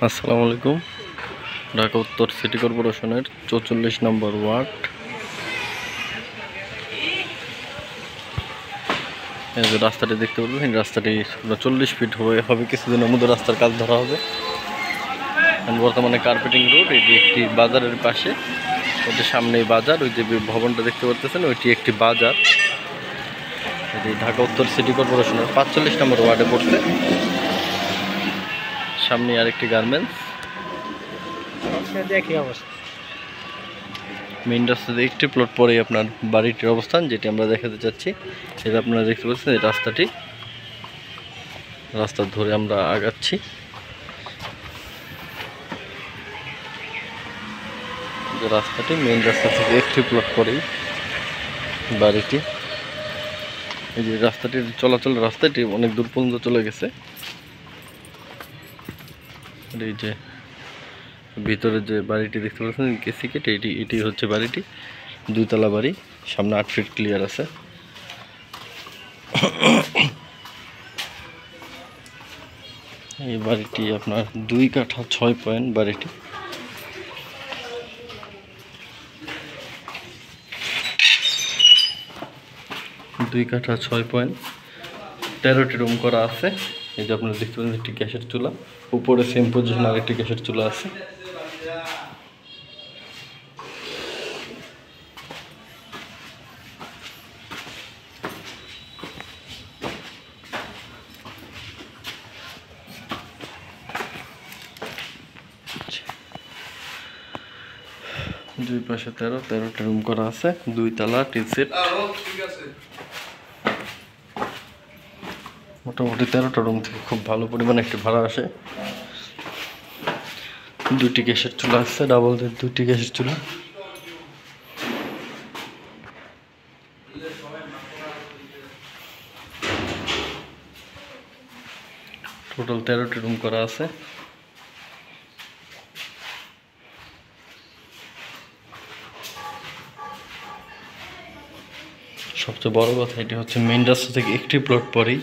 আসসালামু আলাইকুম। ঢাকা উত্তর সিটি কর্পোরেশনের ৪৪ নম্বর ওয়ার্ড। এই যে রাস্তাটি দেখতে পাচ্ছেন, রাস্তাটি 40 ফিট হবে। কিছুদিনের মধ্যে রাস্তার কাজ ধরা হবে। বর্তমানে কার্পেটিং রোড। এটি একটি বাজারের পাশে, ওদের সামনেই বাজার। ওই যে ভবনটা দেখতে পাচ্ছেন, ওইটি একটি বাজার। এটি ঢাকা উত্তর সিটি কর্পোরেশনের ৪৫ নম্বর ওয়ার্ডে পড়ছে। সামনে আরেকটি গার্মেন্টস। মেইন রাস্তা থেকে একটি প্লট পরেই আপনার বাড়িটির অবস্থান, যেটি আমরা দেখাতে চাচ্ছি। এটা আপনারা দেখতে পাচ্ছেন, এই রাস্তাটি, রাস্তা ধরে আমরা আগাচ্ছি। রাস্তাটি মেইন রাস্তা থেকে একটি প্লট পরেই বাড়িটি। এই যে রাস্তাটির চলাচল, রাস্তাটি অনেক দূর পর্যন্ত চলে গেছে। এই যে ভিতরে যে বাড়িটি দেখতে পাচ্ছেন কেসি কেটে, এটি হচ্ছে বাড়িটি। 2 তলা বাড়ি, সামনে 8 ফিট ক্লিয়ার আছে। এই বাড়িটি আপনার 2 কাঠা 6 পয়েন্ট বাড়িটি। দুই কাঠা 6 পয়েন্ট, 13টি রুম করা আছে। এই যে আপনারা দেখতে পাচ্ছেন একটি গ্যাসের চুলা, উপরে সেম পজিশন আরেকটি গ্যাসের চুলা আছে। দুই পাশে 13টা রুম করা আছে, 2 তলা টিন সেট। মোটামুটি 13টা রুম থেকে খুব ভালো পরিমাণে একটি ভাড়া আসে। 2টি গ্যাসের চুলা আছে, ডাবল 2টি গ্যাসের চুলা। টোটাল 13টি রুম করা আছে। সবচেয়ে বড় কথা, এটি হচ্ছে মেইন রাস্তা থেকে একটি প্লট পরেই।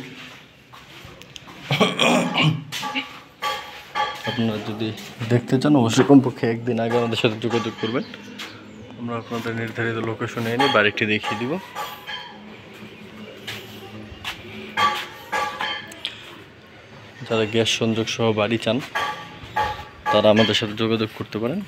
আপনারা যদি দেখতে চান, অবশ্যই কমপক্ষে একদিন আগে আমাদের সাথে যোগাযোগ করবেন। আমরা আপনাদের নির্ধারিত লোকেশনে এনে বাড়িটি দেখিয়ে দিব। যারা গ্যাস সংযোগ সহ বাড়ি চান, তারা আমাদের সাথে যোগাযোগ করতে পারেন।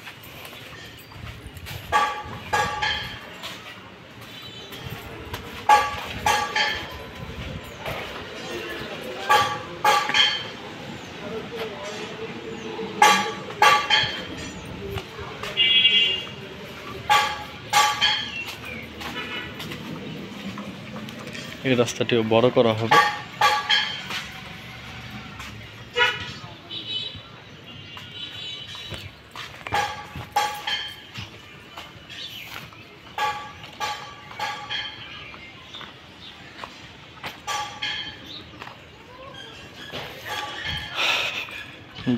এই রাস্তাটিও বড় করা হবে।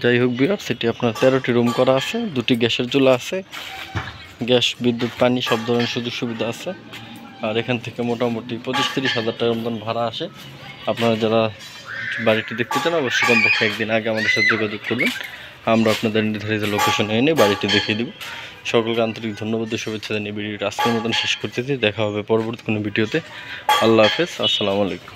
যাই হোক ভিউয়ার্স, সেটি আপনার 13টি রুম করা আছে, 2টি গ্যাসের চুলা আছে, গ্যাস, বিদ্যুৎ, পানি সব ধরনের সুযোগ সুবিধা আছে। আর এখান থেকে মোটামুটি 25-30 হাজার টাকার মতন ভাড়া আসে। আপনারা যারা বাড়িটি দেখতে চান, অবশ্যই কমপক্ষে একদিন আগে আমাদের সাথে যোগাযোগ করবেন। আমরা আপনাদের নির্ধারিত লোকেশনে এনে বাড়িটি দেখিয়ে দেব। সকলকে আন্তরিক ধন্যবাদ ও শুভেচ্ছা জানিয়ে ভিডিওটি আজকের মতন শেষ করতেছি। দেখা হবে পরবর্তী কোনো ভিডিওতে। আল্লাহ হাফেজ, আসসালামু আলাইকুম।